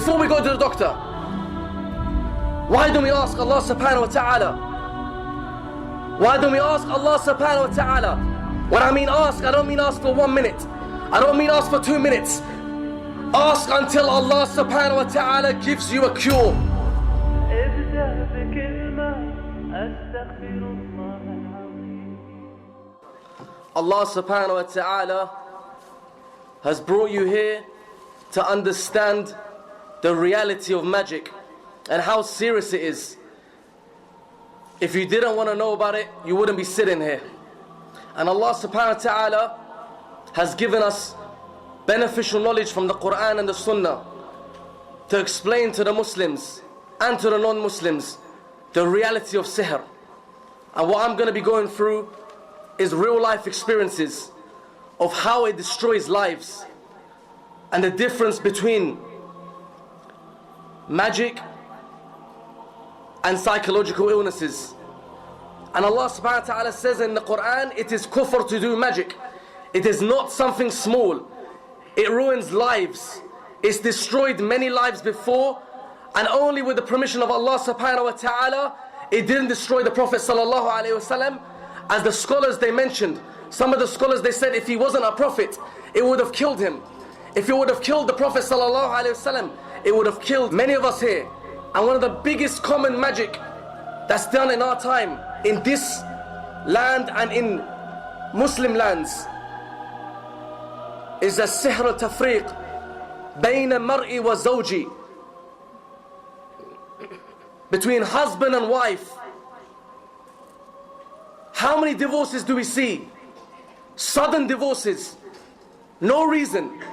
Before we go to the doctor, why don't we ask Allah subhanahu wa ta'ala? Why don't we ask Allah subhanahu wa ta'ala? When I mean ask, I don't mean ask for 1 minute. I don't mean ask for 2 minutes. Ask until Allah subhanahu wa ta'ala gives you a cure. Allah subhanahu wa ta'ala has brought you here to understand the reality of magic and how serious it is. If you didn't want to know about it, you wouldn't be sitting here. And Allah subhanahu wa ta'ala has given us beneficial knowledge from the Quran and the Sunnah to explain to the Muslims and to the non-Muslims the reality of sihr. And what I'm going to be going through is real life experiences of how it destroys lives and the difference between magic and psychological illnesses. And Allah subhanahu wa ta'ala says in the Quran, it is kufr to do magic. It is not something small. It ruins lives. It's destroyed many lives before, and only with the permission of Allah subhanahu wa ta'ala, it didn't destroy the Prophet sallallahu alaihi wasallam. As the scholars they mentioned, some of the scholars they said if he wasn't a prophet, it would have killed him. If it would have killed the Prophet sallallahu alaihi wasallam, it would have killed many of us here. And one of the biggest common magic that's done in our time, in this land and in Muslim lands, is a sihr al-tafriq bayna mar'i wa zawji, between husband and wife. How many divorces do we see? Sudden divorces, no reason.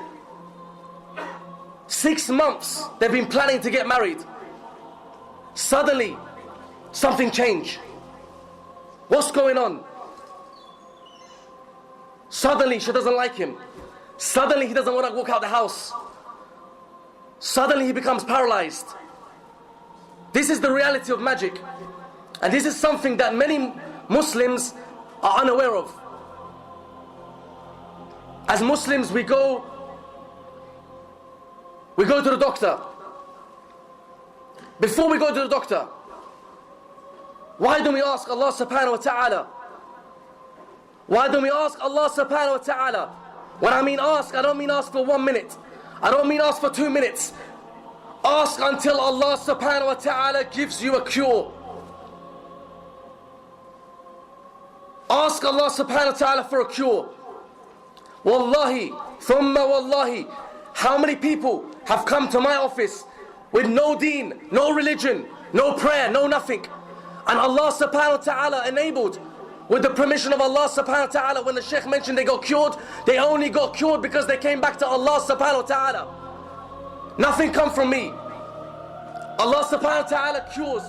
6 months they've been planning to get married. Suddenly something changed. What's going on? Suddenly she doesn't like him. Suddenly he doesn't want to walk out the house. Suddenly he becomes paralyzed. This is the reality of magic. And this is something that many Muslims are unaware of. As Muslims, we go to the doctor. Before we go to the doctor, why don't we ask Allah subhanahu wa ta'ala? Why don't we ask Allah subhanahu wa ta'ala? When I mean ask, I don't mean ask for 1 minute. I don't mean ask for 2 minutes. Ask until Allah subhanahu wa ta'ala gives you a cure. Ask Allah subhanahu wa ta'ala for a cure. Wallahi, thumma wallahi, how many people have come to my office with no deen, no religion, no prayer, no nothing, and Allah subhanahu wa ta'ala enabled, with the permission of Allah subhanahu wa ta'ala, when the Shaykh mentioned they got cured, they only got cured because they came back to Allah subhanahu wa ta'ala. Nothing come from me. Allah subhanahu wa ta'ala cures.